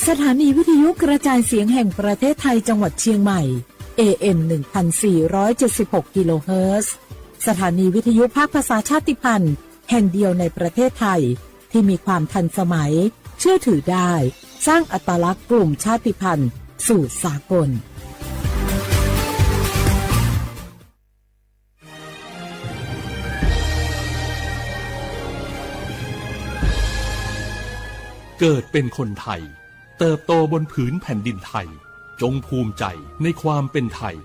สถานีวิทยุกระจายเสียงแห่งประเทศไทยจังหวัดเชียงใหม่ AM 1476 กิโลเฮิรตซ์สถานีวิทยุภาคภาษาชาติพันธุ์แห่งเดียวในประเทศไทยที่มีความทันสมัยเชื่อถือได้สร้างอัตลักษณ์กลุ่มชาติพันธุ์สู่สากลเกิดเป็นคนไทยเติบโตบนผืนแผ่นดินไทยจงภูมิใจในความเป็นไทย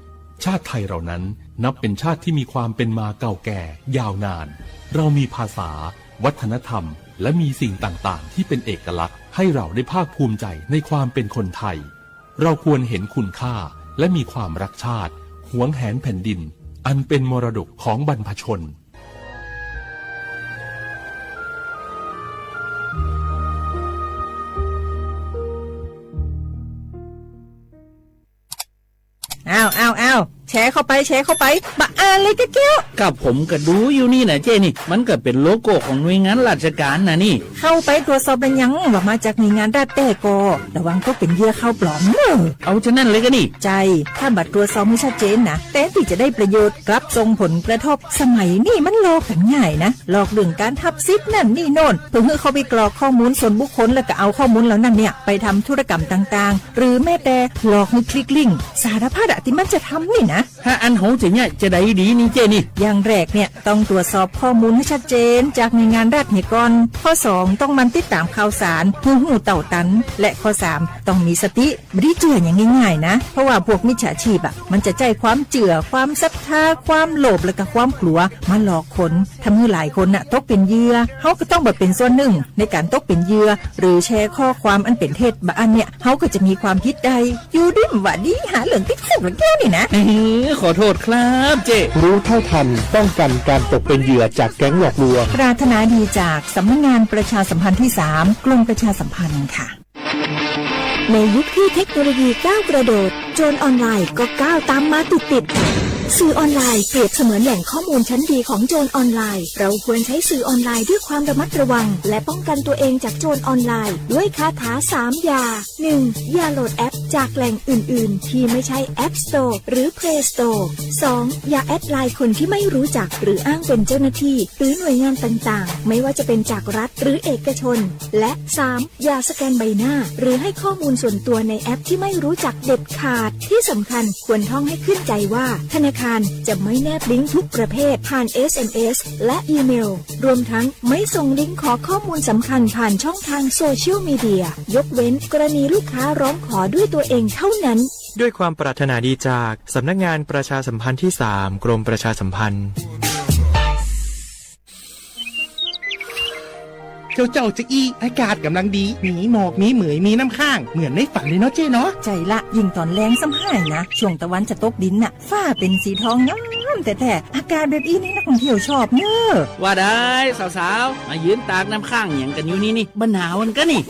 ชาติไทยเรานั้นนับเป็นชาติที่มีความเป็นมาเก่าแก่ยาวนานเรามีภาษาวัฒนธรรมและมีสิ่งต่างๆที่เป็นเอกลักษณ์ให้เราได้ภาคภูมิใจในความเป็นคนไทยเราควรเห็นคุณค่าและมีความรักชาติหวงแหนแผ่นดินอันเป็นมรดกของบรรพชนอ้าวแชร์เข้าไปบะอ่านเลยแก้วกับผมก็ดูอยู่นี่นะเจนี่มันก็เป็นโลโก้ของหน่วยงานราชการนะนี่เข้าไปตรวจสอบเป็นยังว่ามาจากหน่วยงานราชแต่ก็ระวังก็เป็นเหยื่อเข้าปลอมเนอะเอาฉะนั้นเลยก็นี่ใจถ้าบัตรตรวจสอบไม่ชัดเจนนะแต่ที่จะได้ประโยชน์กลับส่งผลกระทบสมัยนี่มันหลอกกันง่ายนะหลอกเรื่องการทับซิปนั่นนี่โน่นเพื่อเขาไปกรอกข้อมูลส่วนบุคคลแล้วก็เอาข้อมูลเหล่านั้นเนี่ยไปทำธุรกรรมต่างๆหรือแม้แต่หลอกให้คลิกลิงก์สารพัดที่มันจะทำนี่นะถ้าอันโหจะเนี่ยจะได้ดีนี่เจนี่อย่างแรกเนี่ยต้องตรวจสอบข้อมูลให้ชัดเจนจากหน่วยงานรัฐเนี่ยก่อนข้อ2ต้องมันติดตามข่าวสารหูเต่าตันและข้อ3ต้องมีสติไม่ได้เจืออย่างง่ายๆนะเพราะว่าพวกมิจฉาชีพมันจะใจความเจือความศรัทธาความโลภและก็ความกลัวมาหลอกคนทำให้หลายคนตกเป็นเหยื่อเขาก็ต้องเป็นส่วนหนึ่งในการตกเป็นเหยื่อหรือแชร์ข้อความอันเป็นเท็จบางอันเนี่ยเขาก็จะมีความคิดใดอยู่ดิ้มว่าดีหาเหลืองติดคุกหรือแก้วนี่นะขอโทษครับเจรู้เท่าทันป้องกันการตกเป็นเหยื่อจากแก๊งหลอกลวงปรารถนาดีจากสำนักงานประชาสัมพันธ์ที่3กรมประชาสัมพันธ์ค่ะในยุคที่เทคโนโลยีก้าวกระโดดโจรออนไลน์ก็ก้าวตามมาติดสื่อออนไลน์เปรียบเสมือนแหล่งข้อมูลชั้นดีของโจรออนไลน์เราควรใช้สื่อออนไลน์ด้วยความระมัดระวังและป้องกันตัวเองจากโจรออนไลน์ด้วยคาถา3อย่า 1. อย่าโหลดแอปจากแหล่งอื่นๆที่ไม่ใช่ App Store หรือ Play Store 2. อย่าแอดไลน์คนที่ไม่รู้จักหรืออ้างเป็นเจ้าหน้าที่หรือหน่วยงานต่างๆไม่ว่าจะเป็นจากรัฐหรือเอกชนและ 3. อย่าสแกนใบหน้าหรือให้ข้อมูลส่วนตัวในแอปที่ไม่รู้จักเด็ดขาดที่สำคัญควรท่องให้ขึ้นใจว่าธนาคารจะไม่แนบลิงก์ทุกประเภทผ่าน SMS และอีเมลรวมทั้งไม่ส่งลิงก์ขอข้อมูลสำคัญผ่านช่องทางโซเชียลมีเดียยกเว้นกรณีลูกค้าร้องขอด้วยตัวเองเท่านั้นด้วยความปรารถนาดีจากสำนักงานประชาสัมพันธ์ที่3กรมประชาสัมพันธ์เจ้าจะอี้อากาศกำลังดีมีหมอกมีเหมยมีน้ำข้างเหมือนในฝันเลยเนาะเจ้เนาะใจละยิ่งตอนแรงซ้ำให้นะช่วงตะวันจะตกดินฟ้าเป็นสีทองงามแต่อากาศแบบนี้นักท่องเที่ยวชอบเนอะว่าได้สาวๆมายืนตากน้ำข้างอย่างกันอยู่นี่บ้านหนาวมันก็นี่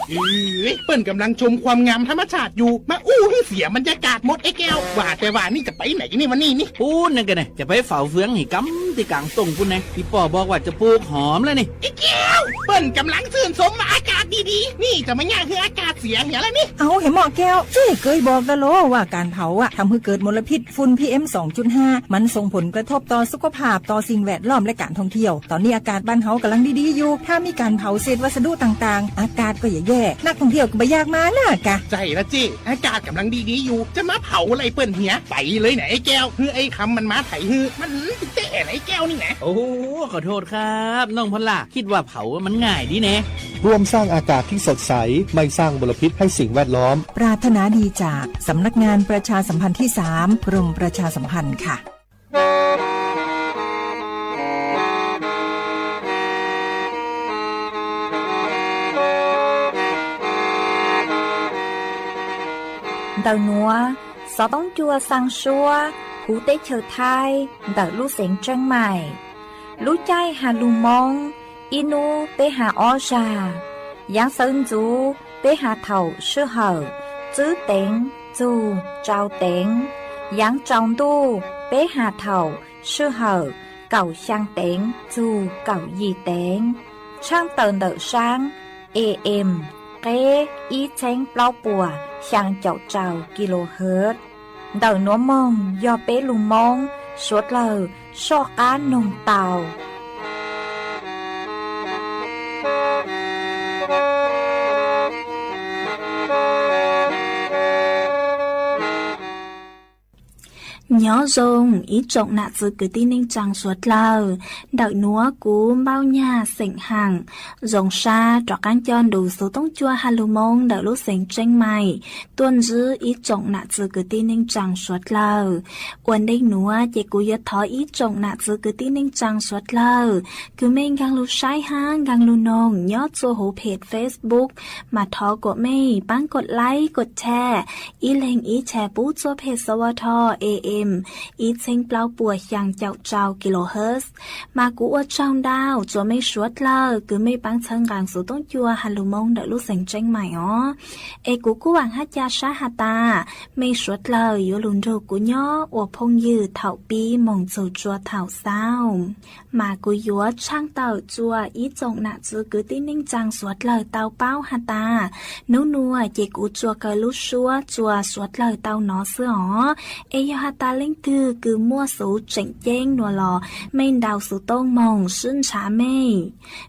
เปิ้นกำลังชมความงามธรรมชาติอยู่มาอู้ให้เสียบรรยากาศหมดไอ้แก้วว่าแต่ว่านี่จะไปไหนนี่วันนี้นี่พูดนั่นกันเนี่ยจะไปเฝ้าเฟืองให้กำที่กลางตรงพูดนะพี่ป่อบอกว่าจะปลูกหอมแล้วนี่ไอ้แก้วเปิ้นกำลังชื่นชมอากาศดีๆนี่จะมาย่างคืออากาศเสียเหี้ยแล้วนี่เอาเห็นหมอแก้วเคยบอกแล้วโลว่าการเผาทำให้เกิดมลพิษฝุ่น PM 2.5 มันส่งผลกระทบต่อสุขภาพต่อสิ่งแวดล้อมและการท่องเที่ยวตอนนี้อากาศบ้านเฮากำลังดีๆอยู่ถ้ามีการเผาเศษวัสดุต่างๆอากาศก็แย่นักท่องเที่ยวก็บ่อยากมาน่ะกะใจละจิอากาศกำลังดีๆอยู่จะมาเผาอะไรเปิ้นเหี้ยไปเลยไหนไอ้แก้วคือไอ้คำมันมาไถฮือมันเตะไอ้แก้วนี่แหละโอ้ขอโทษครับน้องพลาคิดว่าเผามันง่ายดีแน่ร่วมสร้างอากาศที่สดใสไม่สร้างมลพิษให้สิ่งแวดล้อมปรารถนาดีจากสำนักงานประชาสัมพันธ์ที่3กรมประชาสัมพันธ์ค่ะĐầu núa, gió bóng chua sang xua, hú tế chờ thai, đợi lũ xén trăng mải. Lũ chay hà lù mong, inu tế hà o trà. Giáng sơn chú tế hà thầu sư hở, chữ tên, chú, trao tên. Giáng trong tu tế hà thầu sư hở, cầu sang tên, chú, cầu gì tên. Sang tờn đợi sang, AM เกอีเชงเปล่าปัวช่างเจ้าเจ้ากิโลเฮิรตซ์เดาหนัวมองยอเป้ลุงมองสวดเลอชอการนงเต่าnhỏ dùng ý trọng nạ dự cứ tin ninh chẳng suốt lờ đợi núa cú bao nhà sỉnh hàng dòng xa trọ cán chọn đủ số tông chua hà lù mông đợi lúc sỉnh tranh mày tuân dư ý trọng nạ dự cứ tin ninh chẳng suốt lờ quần đinh núa chỉ cú yết thó ý trọng nạ dự cứ tin ninh chẳng suốt lờ cứ mình gang lù sai hang gang lù nông nhớ chua hố page Facebook mà thó của mày bánกดไลค์กดแชร์ý lên ýแชร์ปุ๊chua page สวท AMอีเชิงเปล่าปัวอย่างเจ้ากิโลเฮิรตซ์มากูอวดช่องดาวจัวไม่ชวดเลยคือไม่ปังเชิงกลางสู่ต้องจัวฮัลโหลมงเดลูกเสียงเจ้งใหม่อ๋อเอกูหวังฮัจยาชาฮาตาไม่ชวดเลยอยู่ลุนโรกูย่ออวพงยืดเถาปีมงจูจัวเถาเศร้ามากูยัวช่างเต่าจัวอีจงหนักจือคือตีนิ่งจังสวดเลยเต่าเป้าฮาตานัวเจกูจัวเกลุชัวจัวสวดเลยเต่าหนอเสืออ๋อเอยฮาตาเล่งคือมั่วสูเจ๋งเจ้งนัวหล่อไม่ดาวสูต้งมองซึ่งช้าไม่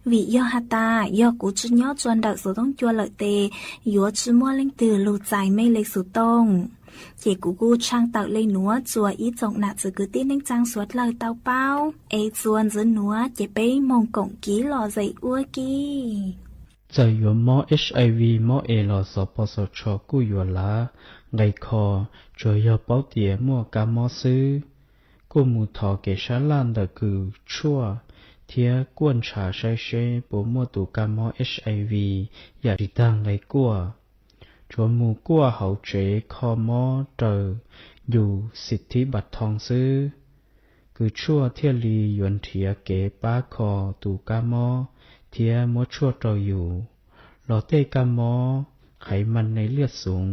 วิยอฮาตายอกูจะย่อจวนดักสูต้องจัวเลยเตยัวชื่อมั่วเล่งลูใจไม่เลยสูต้งเจกูช่างเต่าเลยหนัวจัวอีจงหนักจะคือตีนิ่งจังสวดเลยเต่าเป้าเอจวนจะหนัวเจไปมองกงกี้หล่อใจอ้วกี้จะอยู่มอ HIV มอเอลสปสชกู้อยู่ละไงคอจอยเป้าเตียมัวกามอซื้อกูมูทอเกชาลันเดคือชั่วเทียกวนชาใช้เชปูมัวตูกามอ HIV อย่าดิตังไงกัวจวนมูกัวเขาเจคอมอเตออยู่สิทธิบัตรทองซื้อคือชั่วเทียลียวนเทียเกป้าคอตูกามอเทียมดชั่วเราอยู่หลอเตกามอไขมันในเลือดสูง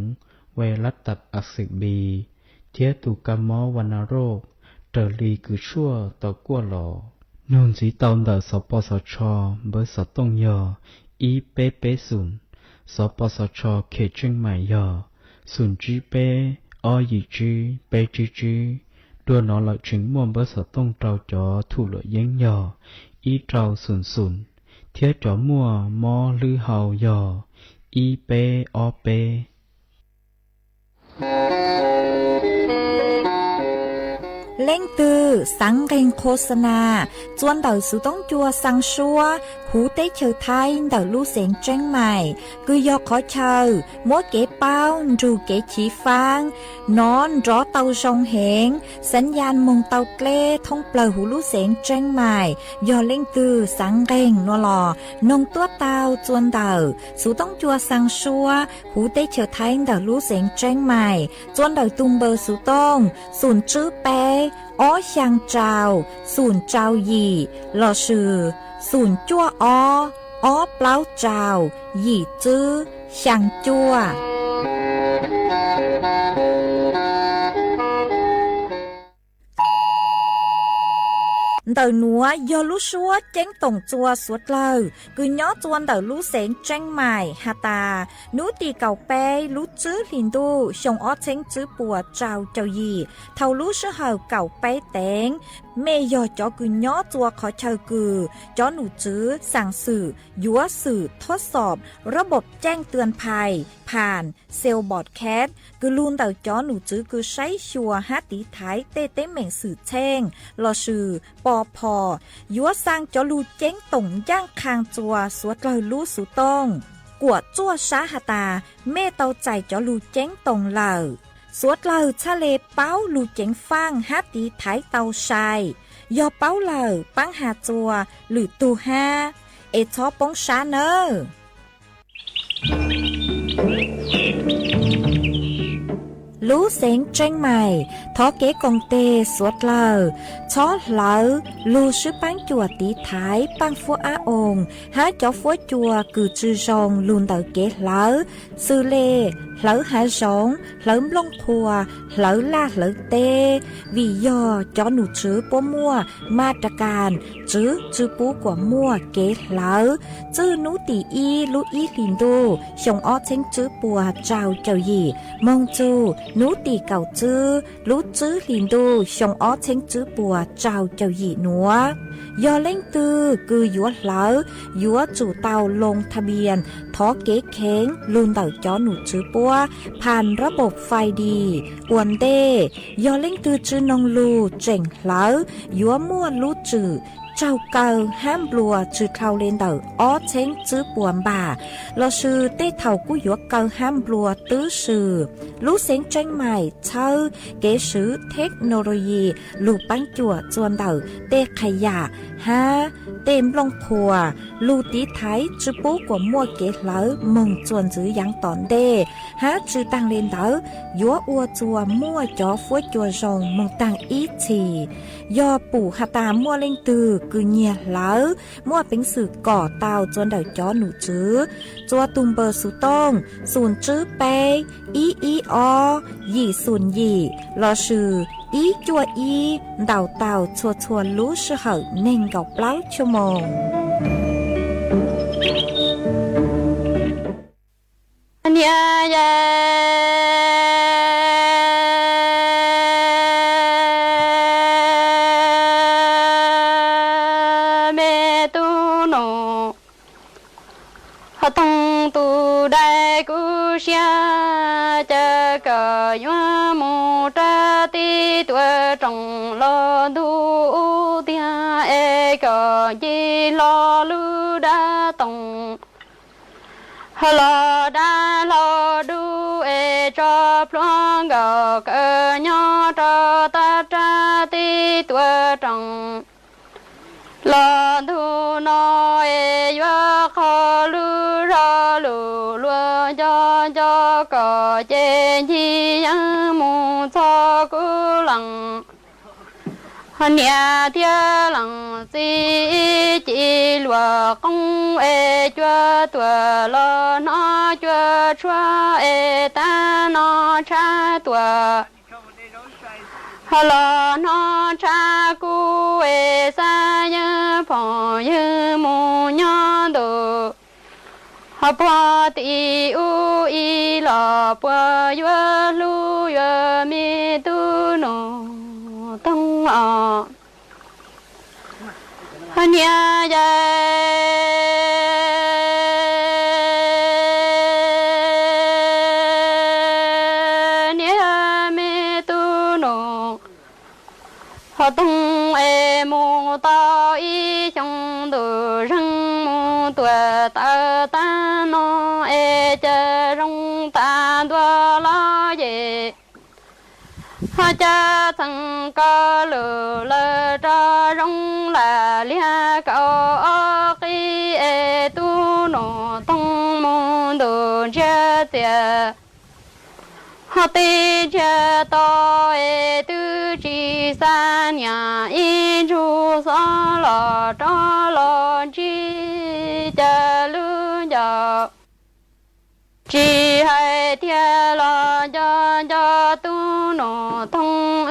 ไวรัสตับอักเสบบีเทียตูกามอวัณโรคเตอรีคือชั่วต่อกั้วหล่อนูนสีตอนเดอสปสชเบอร์สต้งยออีเปเปศูนสปสชเขตเชียงใหม่ยอศูนย์จีเปอยีจีเปจีจีดัวนอหลักถึงม่วงเบอร์สต้งเจ้าจอถูเหลือเย้งยออีเจ้าศูนย์เทียจอมัวมอลือเฮายออีเปอเปเล่งตือสังเรงโฆษณาจวนเดาสุต้องจัวสังชัวหูเต้เชอไทยเดาลู่เสียงเจ้งใหม่คือยอขอเชอมัวเก๋เป้ารูเก๋ฉีฟางนอนรอเตาชงเหงสัญญาณมงเตาเกล้ท่องเปล่าหูลู่เสียงเจ้งใหม่ยอเล่งตือสังเรงนัวหล่อนงตัวเตาจวนเดาสุต้องจัวสังชัวหูเต้เชอไทยเดาลู่เสียงเจ้งใหม่จวนเดาตุงเบอร์สุต้องศูนย์จื้อเป้อ้อช่างเจ้าศูนย์เจ้าหยี่หล่อชื่อศูนย์จั่วอ้อเปล่าเจ้าหยี่จื้อช่างจั่วเดาหนัวยอลู่ชัวเจ้งต่งจัวสวดเลยคือย้อจวนเดาลู่เสียงเจ้งใหม่ฮาตานูตีเก่าเป้ลู่จื้อลินดูชงอ้อเจ้งจื้อปัวเจ้าหยี่เท่าลู่ชื่อเหาเก่าเป้เต็งเมยอจอคือย้อจัวขอเชอคือจอหนูจื้อสั่งสื่อยัวสื่อทดสอบระบบแจ้งเตือนภัยผ่านเซลบอร์ดแคสคือลูนเต่าจอหนูจื้อคือใช้ชัวฮัตตีท้ายเต้เหม่งสื่อแช่งรอชื่อปอพอยัวสร้างจอลูเจ้งต่งย่างคางจัวสวดเลยลู่สุต้องกวดจั่วช้าหาตาเมเตาใจจอลูเจ้งต่งเหล่าสวดเหล่าทะเลเป้าลูเจ้งฟางฮัตตีท้ายเตาชายยอเป้าเหล่าปังหาจัวหรือตูห้าเอชอปงชาเนอลู่เสียงเจ้งใหม่ทอเก๋กงเตสวดเลอ chó lỡ lưu sư bán chùa tí thái bán phua á ồn há chó phua chùa cử chư rồng luôn tờ kế lỡ sư lê lỡ há rồng lỡ lông thùa lỡ la lỡ tê vì do chó nụ chứ bố mua ma trà càn chứ bố của mua kế lỡ chứ nụ tỷ y lú y lìn đô xong ó chênh chứ bùa trào chào gì mong chú nụ tỷ cầu chứ lú chứ lìn đô xong ó chênh chứ bùa trào chào gì nữa do lên tư cứ dúa lỡ dúa chủ tàu lงทะเบียนท้อเก๋เข็งลุนเต่าจ้อหนูจื้อปัวผ่านระบบไฟดีอวนเด้ยอเล่งตือจื้อนงลูเจ๋งเหลายัวมั่วลูจื้อเจ้าเก่าห้ามบลัวจื้อเท่าเลนเต่าอ้อเช้งจื้อปวนบ่าเราชื่อเต้เท่ากู้ยัวเก่าห้ามบลัวตื้อชื่อลูเสียงจังใหม่เช่าเก๋ซื้อเทคโนโลยีลูกปังจั่วจวนเต่าเต้ขยะฮะเต็มลงพัวลูตีไทยจื้อปูกว่ามั่วเก๋เหลามงจวนจื้อยังตอนเด้ฮะจื้อตังเลนเต่ายัวอัวจัวมั่วจ่อฟัวจัวรงมงตังอีทียอปู่หาตามั่วเล่งตือคือเงียเหลามั่วเป็นสื่อก่อเตาจนเต่าจ้อหนูจื้อจัวตุมเบอร์สุต้องศูนย์จื้อเปอีอยี่ศูนย์ยี่รอชื่ออีจัวอีเต่าชัวรู้ชื่อเหอเน่งกับเปล่าชั่วโมงเนี่ยเมตุโนหะตงตูได้กุเชียจะก็ยัวมูตะติตัวจงรอดูเตียเอก็ยีรอลูดาตงฮะลอดาลอดูเอจอพลองก็เกยอตอตาตาติตัวจงลอดูนอเอยัวขอลูรอลูลัวจอจอก็เจยียังมูชอกุลังเนี่ยเทียหลังสีจีลัวกงเอจัวตัวลอนอจัวชัวเอตานอชาตัวฮลอนอชากูเอสายพอยมูยอดูฮปอตีอูอีลอปยัวลูยัวมีตุโนต้องอฮันยาใจเนี่ยเมตุโนฮต้องเอมูตาอีชงดูรังมูตัวตาตาโนเอจะรงตาตัวลาเยha cha thằng ca lừa lơ tra rong là lia cao khi e tu nọ tông môn đồ cha tia ha ti cha to e tu chi sa nhà in chu sa la tra la chi cha lu ya chỉ hay thiên lo cho tu nô thông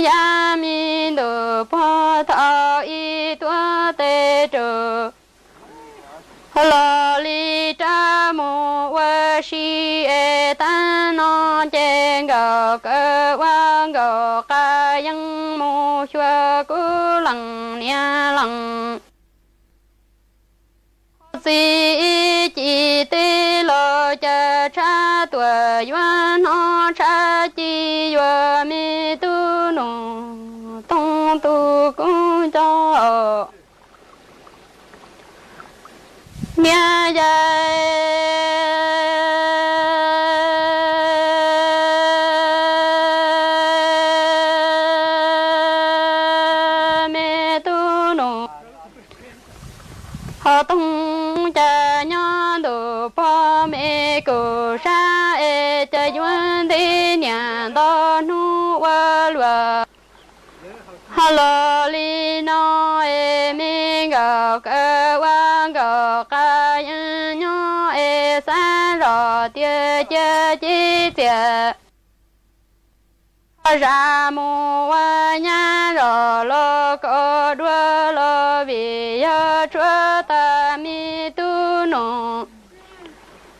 ya mi đồ phật thọ y tua tê trừ lo li cha mô wa shi e ta no chen gò cơ quan gò ca yang mô chua cú lăng nia lăng si chỉ tê lo cha cha tuổi yuan ho cha chi yua mi tu nô tông tu cũng cho nia mi tu nô họ tông cha nhớ đồ pa mẹ cô sa e cha yuan đi nhà đó nu wa lua Hello li no e mi go cơ quan go ca yên nho e san rò tia chia chi tia ra mu wa nha rò lo co đua lo vì ya chúa ta mi tu nong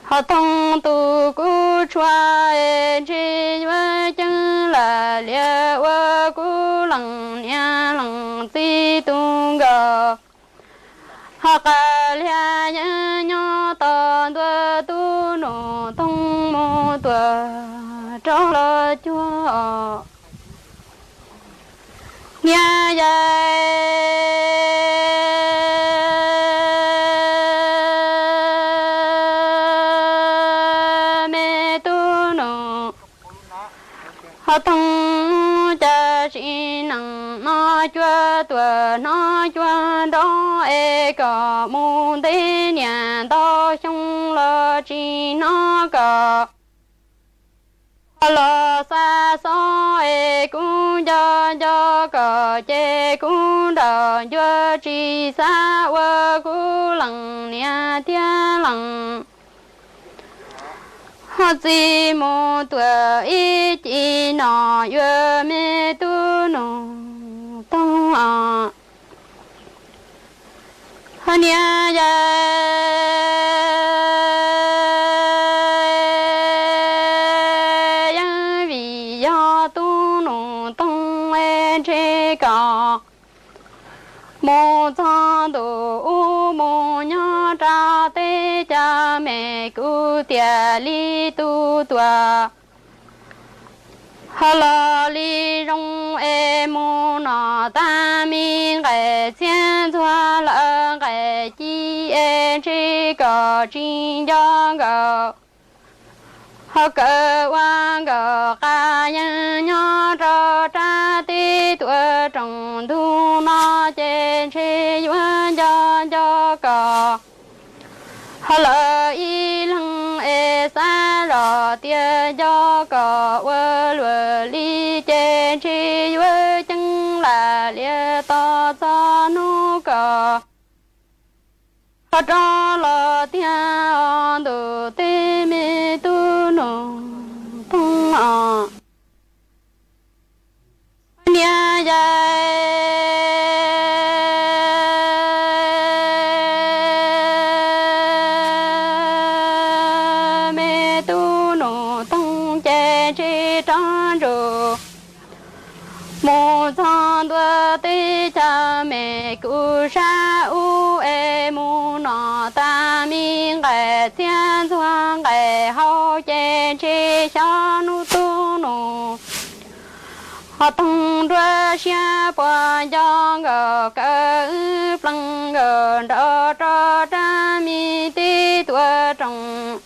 họ thông tu cu chua e chi wa chân là lia wa cu lăng nha lăng ti tung go họ ca lia nha nho ta tua tu nô thông mô tua cho lo chúa nha họ thông cha chỉ năng nó chúa tuổi nó chúa đó e cả môn thế nhà đó trong lo chỉ nó cả lo xa xó e cũng cho cả chê cũng đờ chúa chỉ xa qua cũng lặng nhà thiên lặng họ chỉ một tuổi ít chỉ nó yêu mẹ tu nó tông à họ nhà ya vì ya tu nó tông em chế cả một tháng đồ một nhà cha tê cha mẹ cứu tiền li tu tua hello li rong em nó ta mi cái xiên thua lỡ cái chi em chỉ có chính cho có họ cơ quan có cá nhân nhỏ cho cha tí tuổi trong thu nó trên chi quan cho có họ lỡ y lăng e xa rõ tia cho có vơ lùa li trên chi vơ chân là lia to cho nu có họ cho lo tia on đồ tê mi tu nô tung ọ nhà mẹ tu nô tung chê chi tròn ru một tháng đua tê cha mẹ cứu sa u em nó ta mi cái thiên thoáng cái hậu chê chi cho nu tu nô họ tung đua xe qua cho ngờ cơ plăng ngờ đỡ cho cha mi tí tuổi trong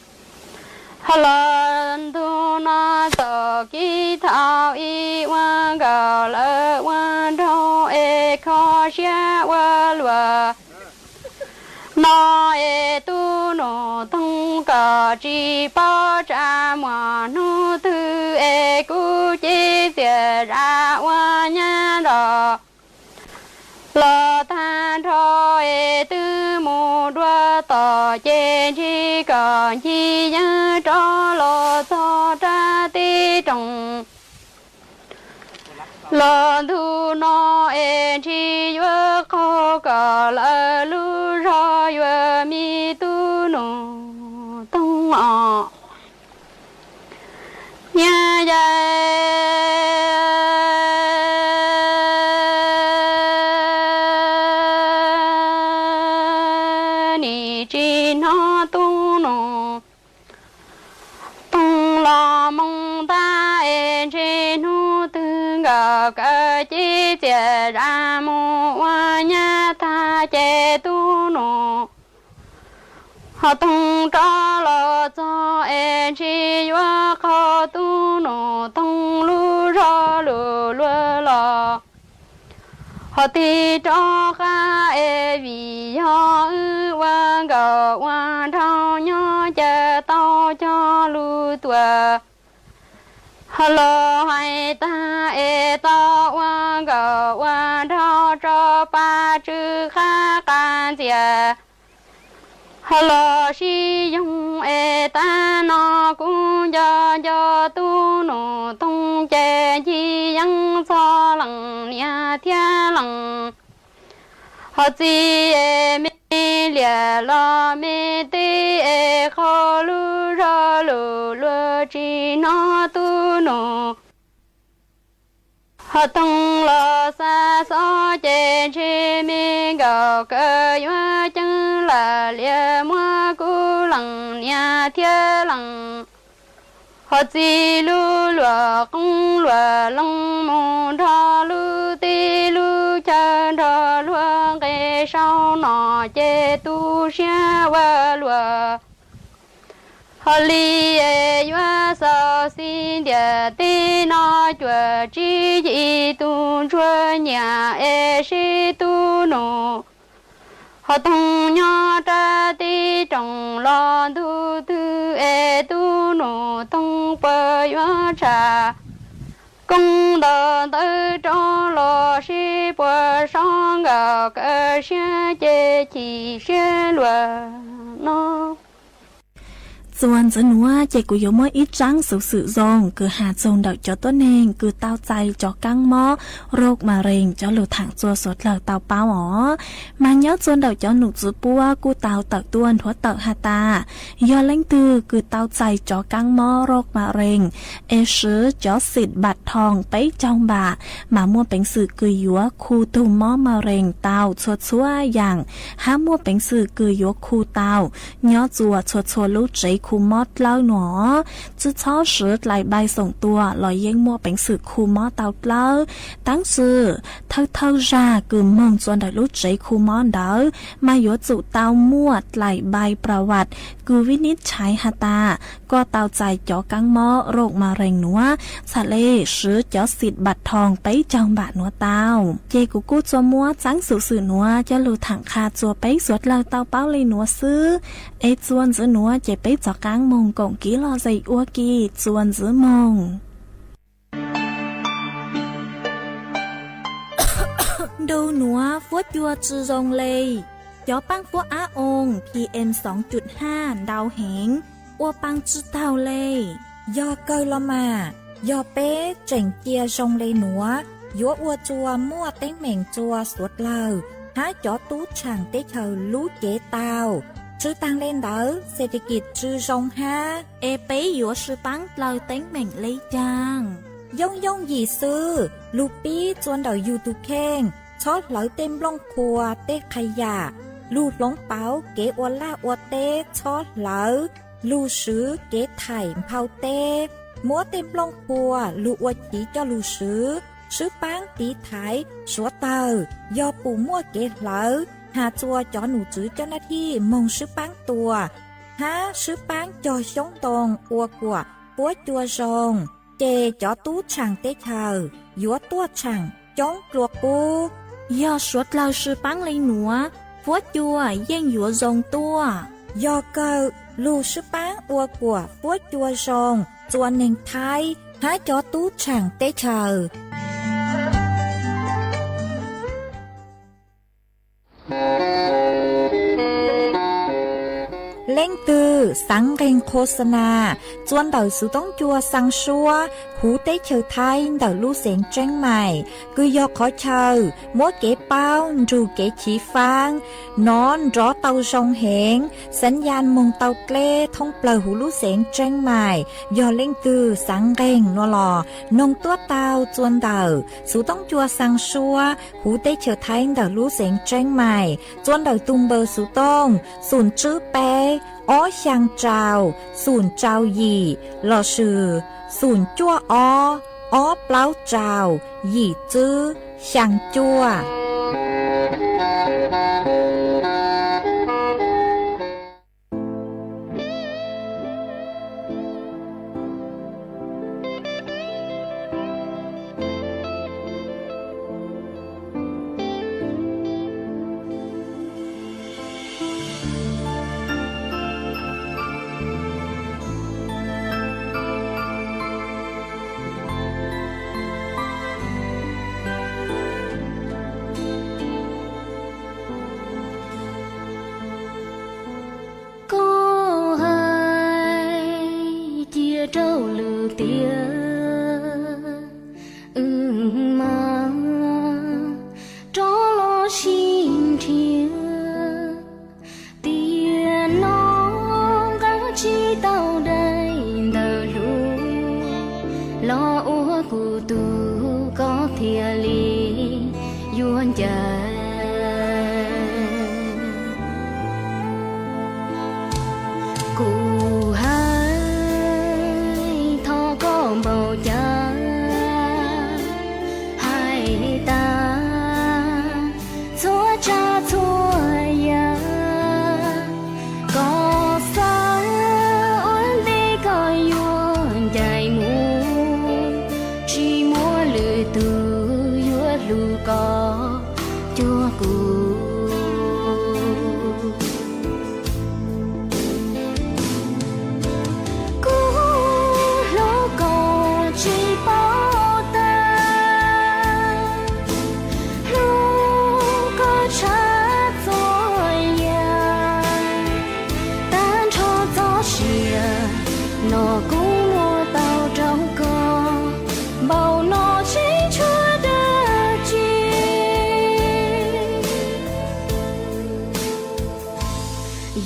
họ lần thu nó sợ kỹ thảo y quan gờ lỡ quan đâu e khó xe qua lùa nó e tu nô tung cờ chỉ bao trả mà nu thư e cú chỉ xìa ra qua nhà đó lo than thọ e tư mù đua tỏ trên chỉ còn chi nhớ cho lo cho ra tí trồng lo thu nó e chi vơ khó cả lỡ lu ra vơ mi tu nô tông ọ nhà ni chi nó tu nô tông lo mong ta e chi nu tư ngờ cơ chi chia ra mu hoa nhà ta chê tu nô họ tung cho lo cho em chi hoa khó tu nô tung lu ra lu lu lo họ ti cho ca e vì ho ư quan gờ quan thao nhỏ chờ tao cho lu tua hello hai ta e ta quan gờ quan ข้าการเจียฮัลโหลชิยงเอตานอกุยอยอตูโนตงเจยียังซอหลังเนียเทียหลังฮอจีเอมิเลียลอมิตีเอคอลูรอลูลัวจีนอตูโนhọ tung lo xa xó trên chi mi gạo cơ yua chân là lia mua cú lằng nhà thiên lằng họ chỉ lu lúa công lúa lăng mù thọ lu ti lu chân thọ lúa cái sau nọ chê tu xia qua lúa họ li yua sao xin địa ti nó chùa chi dị tu chùa nhà si tu nô họ tung nhau ra ti trồng lo tu tu tu nô tung bờ yua trà công đờ tới trong lo si bờ sông gạo cơ xe chê chỉ xe lúa nóส่วนจะนัวเจกุยมออีจังสุสือซองคือหาจงดอกจอต้นเองคือเต้าใจจอกังมอโรคมะเร็งจอหลุดถังจัวสดเหล่าเต้าเป้าอ๋อมันยอดส่วนดอกจอหนุจือปัวกูเต้าเต่าต้วนทัวเต่าฮาตายอเล่งตือคือเต้าใจจอกังมอโรคมะเร็งซื้อจอสิทธิ์บัตรทองไปจองบามามั่วเป็นสื่อคือยัวคูตุมอมะเร็งเต้าชัวอย่างห้ามั่วเป็นสื่อคือยัวคูเต้ายอจัวชัวลูกใจคูมอดเล่าหนอจะชอบสือไหลใบส่งตัวลอยเย่งมัวเป็นสื่อคูมอดเต้าเล่าตั้งสื่อเท่าราคือมองจวนได้รู้ใจคูมอดเด้อมาหยดจุเต้ามั่วไหลใบประวัติคือวินิจฉัยฮาตาก็เต้าใจจ่อกังมอโรคมะเร็งหนัวสะเลสือจ่อสิทธิ์บัตรทองไปจองบาทหนัวเต้าเจกูกู้จัวมัวจังสื่อหนัวจะหลุดถังคาจัวไปสวดเล่าเต้าเป้าเลยหนัวซื้อจวนจื้อหนัวเจไปจอกกลางมงกงกี้รอใจอัวกีจวนจื้อมง ดูหนัวฟัวจัวจือรงเลยยอปังฟัวอาองPM 2.5 ดาวเหงอัวปังจื้อเต่าเลยยอเกลละมายอเป้เจ๋งเจียรงเลยหนัวยัวอัวจัวมั่วเต้งเหม่งจัวสวดเล่าหาจอตูช่างเต้เฉารู้เจเตาชื่อตังเล่นเด้อเศรษฐกิจชื่อรงฮาเอเป้ยัวชื่อปังเล่าเต้งเหม่งเลยจางย่องหยีซื้อลูปี้จวนเดายูทูเข่งชอดเหลาเต็มล่องครัวเต้ขยะลูดหลงเป๋าเก๋อวล่าอวเต้ชอดเหลาลูซื้อเก๋ไถ่เผาเต้มัวเต็มล่องครัวลูอวจีเจ้าลูซื้อปังตีไถ่สัวเตอยอปูมั่วเก๋เหลาหาจัวจอหนูจื้อเจ้าหน้าที่มงซื้อปังตัวหาซื้อปังจอชงตรงอัวกว่าปัวจัวซงเจจอตู้ช่างเต้เชอยัวตัวช่างจ้องกลัวปูยอสวดเราซื้อปังเลยหนัวปัวจัวเย่งยัวซงตัวยอเกอลูซื้อปังอัวกว่าปัวจัวซงจวนเน่งไทยหาจอตู้ช่างเต้เชอเล่งตือสังเรงโฆษณาจวนเดาสุต้องจัวสังชัวหูเต้เชอไทยเดาลู่เสียงเจ้งใหม่คือยอขอเชอมัวเก๋เป้าจูเก๋ฉีฟางนอนรอเตาชงเหงสัญญาณมงเตาเกล้ท่องเปล่าหูลู่เสียงเจ้งใหม่ยอเล่งตือสังเรงนัวหลอนงตัวเตาจวนเดาสุต้องจัวสังชัวหูเต้เชอไทยเดาลู่เสียงเจ้งใหม่จวนเดาตุงเบอร์สุต้องศูนย์จื้อเป้อ้อช่างเจ้าศูนย์เจ้าหยี่หล่อชื่อศูนย์จั่วอ้อเปล่าเจ้าหยี่จื้อช่างจั่ว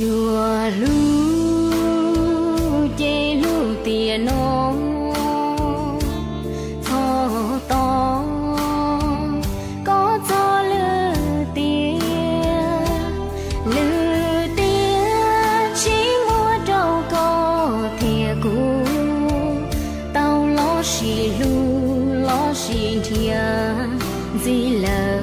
vừa lu chê lu tiền nô thọ to có cho lư tiền chỉ mua trâu có thìa cũ tao lo xì lu lo xì thìa gì lỡ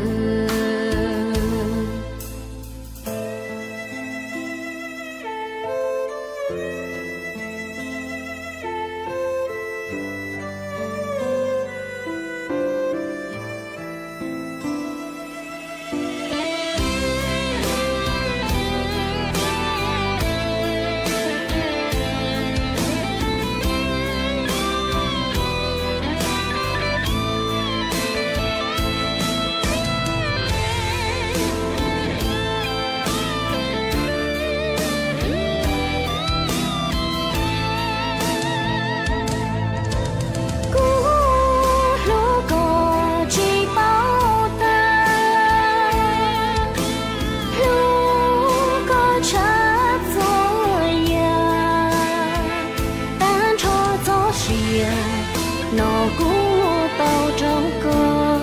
nó cũng bao trong cơ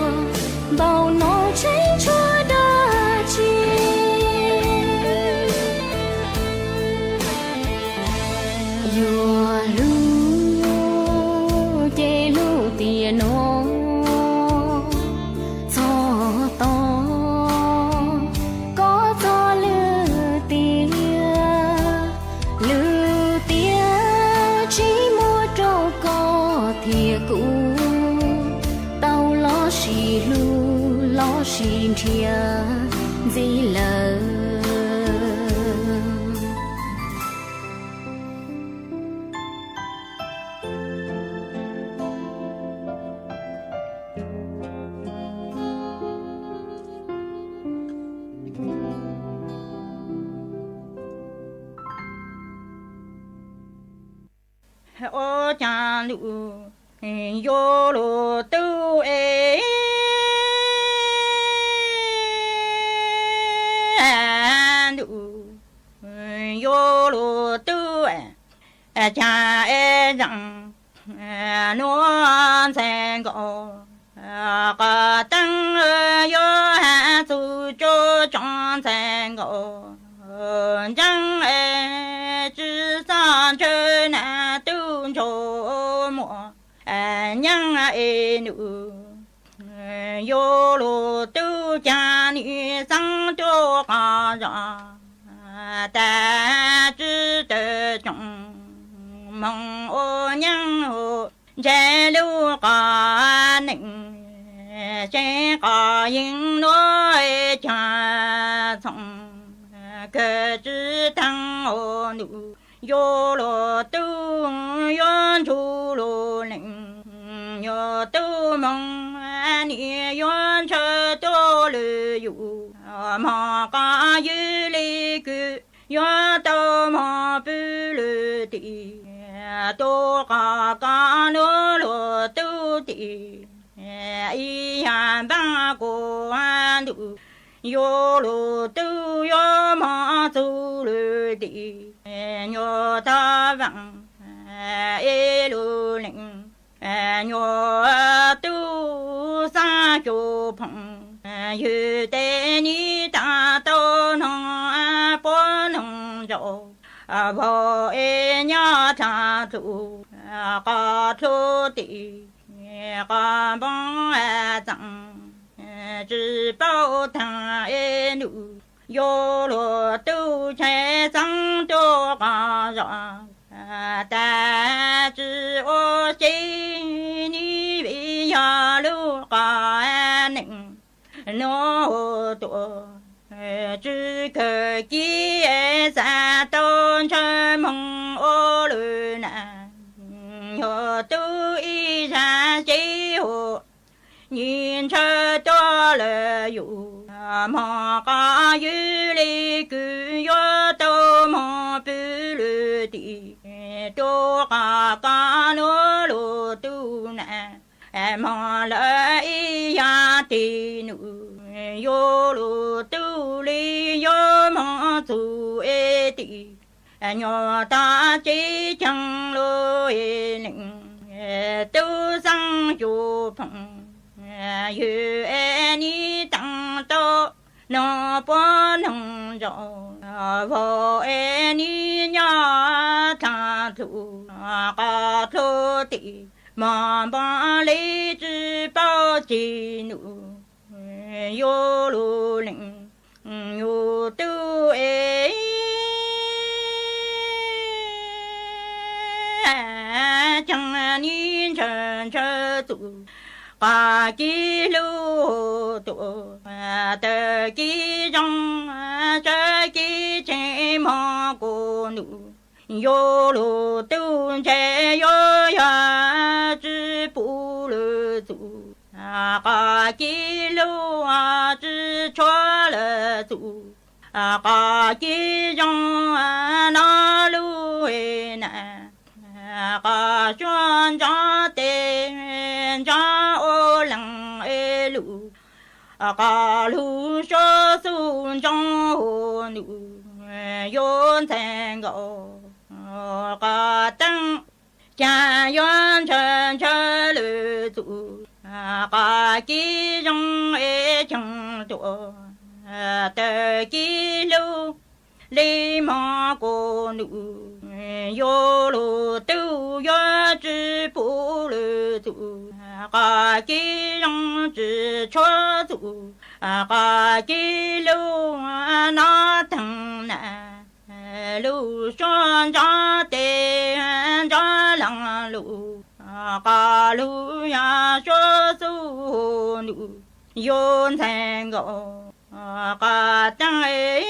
bao nó cháy chúa đã chi vừa lu chê lu tiền nó gió to có gió lư tia chỉ mua trâu có thìa cũ tao lo xì lu lo xì thìa gì lỡ ô cha lụ yo lụ tu e lụ yo lụ tu e cha e rằng nó sen go cả tăng yo ha tu cho chọn sen go chẳng e chỉ san chơi na tu cho mùa nhang e nữ yo lu tu cha ni sang cho cả ra ta chỉ tự trọng mong ô nhang hồ chế lu cả nịnh chế cả những nói cha xong cơ chỉ thăng ô nữ yo lo tu yon chu lo ning yo tu mong ani yon che to le yu ma ka yu li ku yo to ma pu le ti to ka no lo tu ti i yan ba ko an du yo lo tu yo ma tu le ti nhô ta vang e lu ling nhô tu sa chu phong yu te ni ta to nong po nong jo bo e nya ta tu ka thu ti ka bong a zang chỉ bao thang e nu yo lo tu che sang cho cả rõ ta chỉ ô chi ni bi ya lu cả nịnh nó tu chỉ cơ chi sa tôn cho mong ô lu na yo tu y ra chi hồ nhìn cho to là dụ mà cả yu li cứ yo to mà pu lu ti to cả nó lu tu na mà lại ya ti nu yo lu tu li yo mà tu e tì nhỏ ta chỉ chẳng lối nịnh tu sang chủ phong yu ni tăng to nó bỏ nông rau vô ni nhỏ thà thủ cả thô tì mà ba lấy chữ bao chi nụ yo lu linh yo tu chẳng nín chân chân tu cả kí lu tu tờ kí trong trái kí chế mà cô nụ yo lu tu chế yo ya chữ bu lu tu cả kí lu chữ cho lu tu cả kí trong nó lu nè cả chuan cho tên cho ô lăng ê lụ cả lũ cho xuống trong hồ nụ yôn thành gạo cả tăng cha yôn chân chân lư tụ cả kí trong ê trong tụ tờ kí lưu li ma cô nụ yo lu tu yo chữ bu lu tu cả kí trong chữ cho tu cả kí lu nó thằng nè lu cho tên cho lăng lu cả lu ya cho su nụ yôn thành gạo cả tăng ấy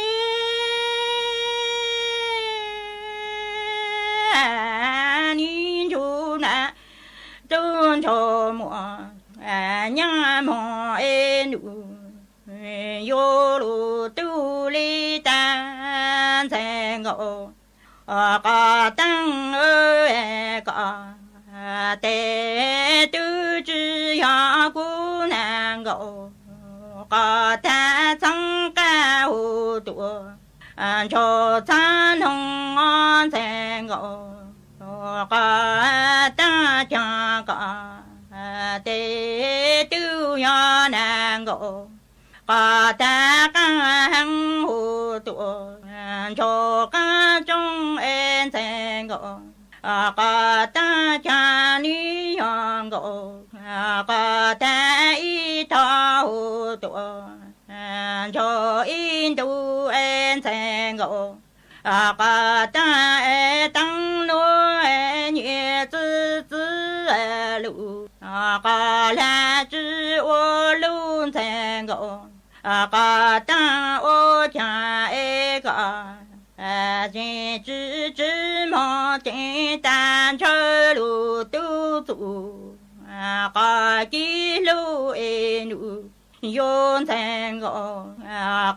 ni chu na tôn cho mùa nhang mò e nụ yo lu tu li tan thành ngộ cả tăng ơi cả tê tư chư ya cu nàng ngộ cả ta sang ca hồ tụ cho cha nông ngon thành ngộ cả ta cha cả tê tư ya nàng ngộ cả ta ca hăng hồ tụ cho ca trong en thành ngộ cả ta cha ni ya ngộ cả ta y tha hồ tụ cho in tu en thành ngộ cả ta e tăng nô e nhẹ tư tư e lụ cả la chư ô lu thành ngộ cả ta ô cha e cả chỉ chư chư mò chỉ ta chơ lu tu tu cả kí lu e nụ yôn thành ngộ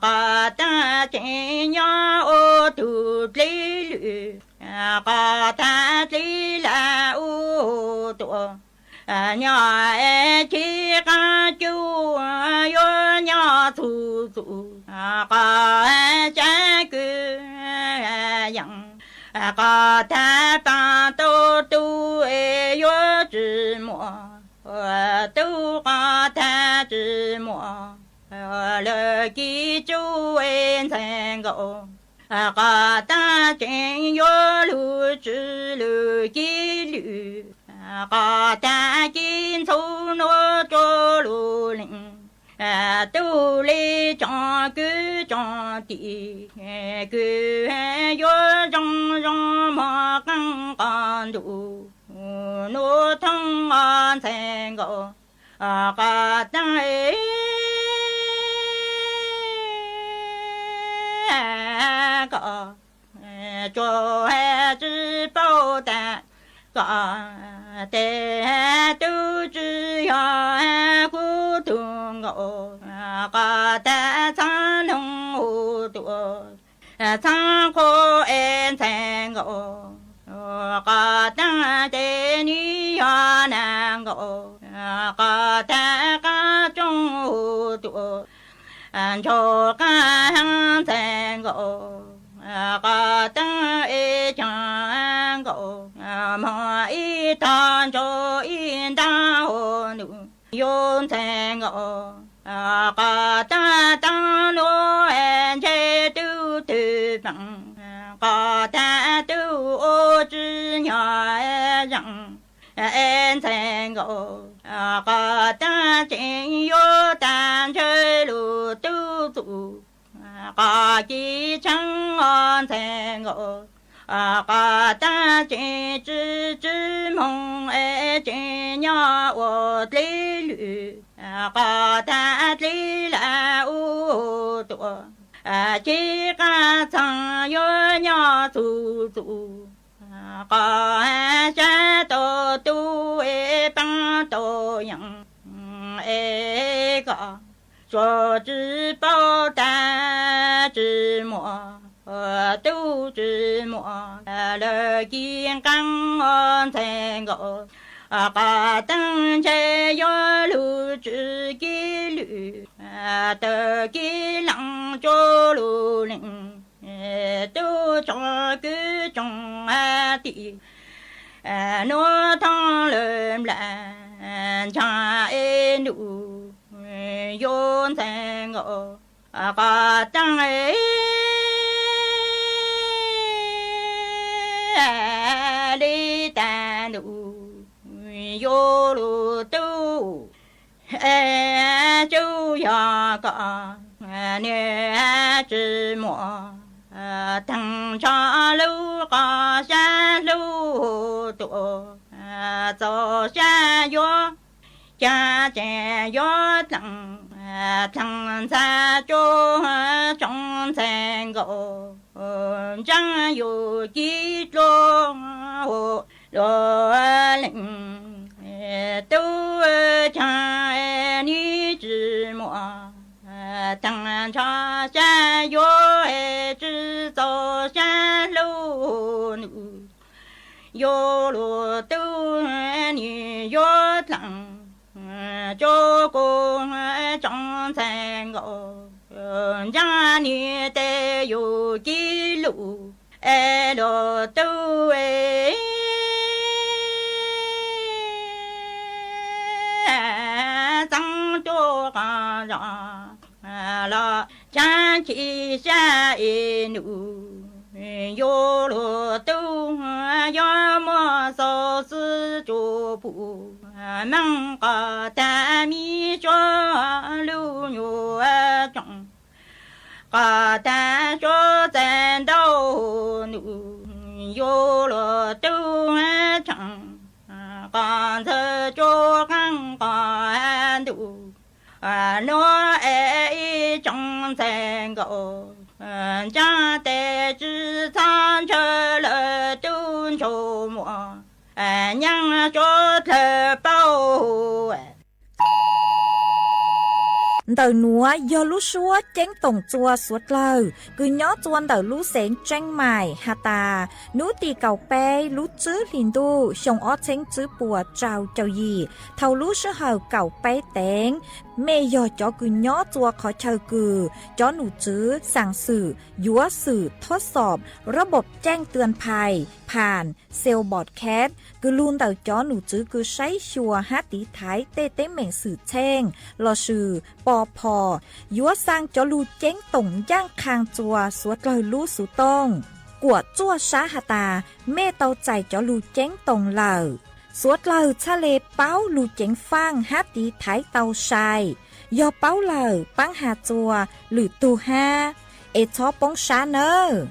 cả ta chỉ nhỏ ô tu lý lü cả ta lý là ô tu nhỏ e chỉ ca chu yo nhỏ tu tu cả cha cứ yang cả ta ta tu tu e yo chữ mò tu ca ta chữ mò lời ký chú en thành gạo cả ta chuyện yo lu chữ lu ký lu cả ta kinh thu nô cho lu linh tu li cho cứ cho tị cứ yo trong trong mà căng con đủ nô thông an thành gạo cả ta ấy có cho hai chữ bao ta có tê tu chữ ya cu thương ngộ có ta sang nông hồ tu sang cô en thành ngộ có ta tê ni ya nàng ngộ có ta ca trong hồ tu cho ca hăng thành ngộ có ta e chẳng có mà y tan cho yên ta hồ nữ yon thành ngộ có ta tăng lô en chế tu tu bằng có ta tu ô chữ nhỏ rằng en thành ngộ có ta chính yo tan chơi lù tu tu có chi chẳng ngon thành ngộ có ta chỉ chữ mong chỉ nhỏ ô lý lü có ta lý là u tuổi chỉ cả thằng yo nhỏ tu tu có cha tô tu bằng tô yang có cho chữ bao ta chữ mùa tu chữ mùa lời kiên căng on thành ngộ cả tăng chế yo lu chữ kí lü tờ kí lặng cho lu linh tu cho cứ trong tị nó thăng lợm là cha em đủ yon thành ngộ có tăng ấy đi ta đủ yo lu tu chú ya có nè chữ mùa thằng cho lu có xa lu tu cho xa yo cha trẻ gió thằng thằng xa cho trong thành gỗ chẳng dù chỉ lo lo lệnh tu cha ni chữ mùa thằng cho xa gió chữ cho xa lu nữ yo lu tu ni yo thằng cho cô trong thành ngộ gia ni tê yu kí lụ e đồ tu e tăng cho cả ra la cha chi sa e nu yo lu tu yo mo so sư chu pu năng có ta mi cho lưu nhủ trọng có ta cho tên đâu nụ vô lo tu trọng còn thơ cho khăn có đủ nó trong thành gỗ cha tê chữ than chờ lời tu cho mùa nhang cho thơ bao tờ núa do lú xúa chén tổng chua suốt lờ cứ nhó chuan tờ lú sén tranh mài hà tà nú tì cầu pe lú chữ liền tu sông ó chén chữ bùa trào chào gì thầu lú sứ hờ cầu pe tén mê do chó cứ nhó chua khó chờ cừ chóหนูจื้อสั่งสื่อยัวสื่อทดสอบระบบแจ้งเตือนภัยผ่านเซลบอร์ดแคสcứ luôn tàu chó nụ chứ cứ sấy chùa hát tí thái tê tế mệnh sử chêng lò sử bò phò dúa sang chó lưu chén tổng giang khang chùa suốt lời lú sú tông của chua xá hà tà mê tàu chạy chó lưu chén tổng lờ suốt lời cha lê báo lưu chén phang hát tí thái tàu sai do báo lờ băng hà chùa lử tu ha ê chó bóng xá nơ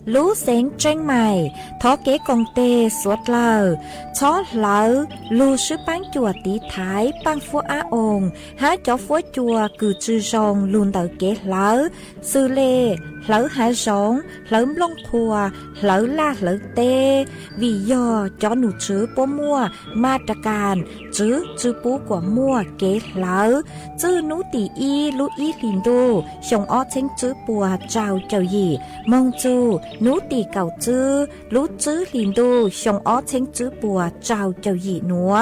lú sén tranh mày thó kế công tê suốt lờ chó lỡ lú sư bán chùa tí thái băng phua á ồn há chó phua chùa cử chư rong luôn tờ kế lỡ sư lê lỡ há rong lỡ lông khua lỡ la lỡ tê vì do chó nụ chứ bố mua ma trà càn chứ bố của mua kế lỡ chứ nú tỷ y lú y lìn đô xong ó chênh chứ bùa trào chào gì mong chú นูตีเก่าจื้อรู้จื้อลินดูชงอ้อเชงจื้อปัวเจ้าเจ้าหยีหนัว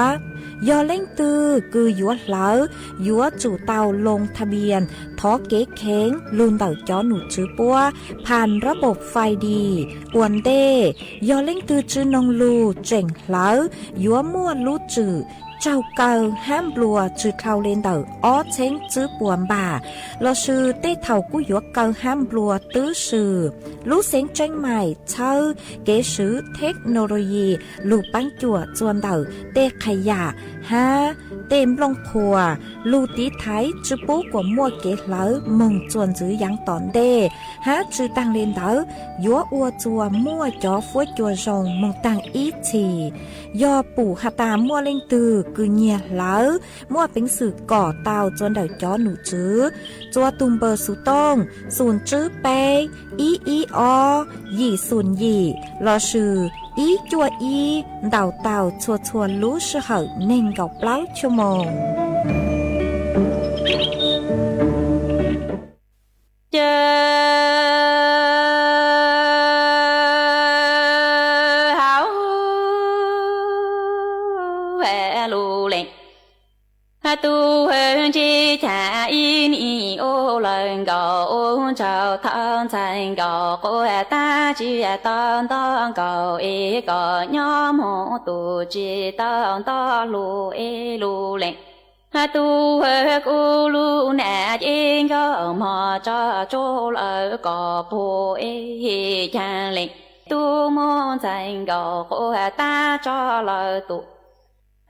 ยอเล่งตือคือยัวเหลายัวจู่เตาลงทะเบียนท้อเก๋เข็งลุนเต่าจ้อหนูจื้อปัวผ่านระบบไฟดีอวนเดยอเล่งตือจื้อนงลูเจ๋งเหลายัวมั่วรู้จื้อเจ้าเก่าห้ามบลัวจื้อเท่าเลนเต่าอ้อเชงจื้อปวนบ่าเราชื่อเต้เท่ากู้ยัวเก่าห้ามบลัวตื้อชื่อรู้เสียงเจ้งใหม่เช่าเก๋ซื้อเทคโนโลยีลูกปั้นจั่วจวนเต่าเต้ขยะฮะเต็มลงพัวลูตีไทยจื้อปูกว่ามั่วเก๋เหลามงจวนจื้อยังตอนเด้ฮะจื้อตังเลนเต่ายัวอัวจัวมั่วจ่อฟัวจัวจงมงตังอีทียอปู่หาตามั่วเล่งตือคือเงียเหลามั่วเป็นสื่อก่อเตาจวนเดาจ้อหนูจื้อจัวตุมเบอร์สุต้องศูนย์จื้อเปอีอยี่ศูนย์ยี่รอชื่ออีจัวอีเดาเตาชัวรู้ชื่อเหอเน่งเก่าเปล่าชั่วโมงเจอtu hương chi thả in y ô lần cầu ôn chào thân thành cầu cô ta chi ton ton cầu y cầu nhóm hộ tu chi ton to lu e lu lệnh tu hương u lu nè yên cầu mò cho chỗ lỡ cầu po e chan lệnh tu môn thành cầu cô ta cho lỡ tu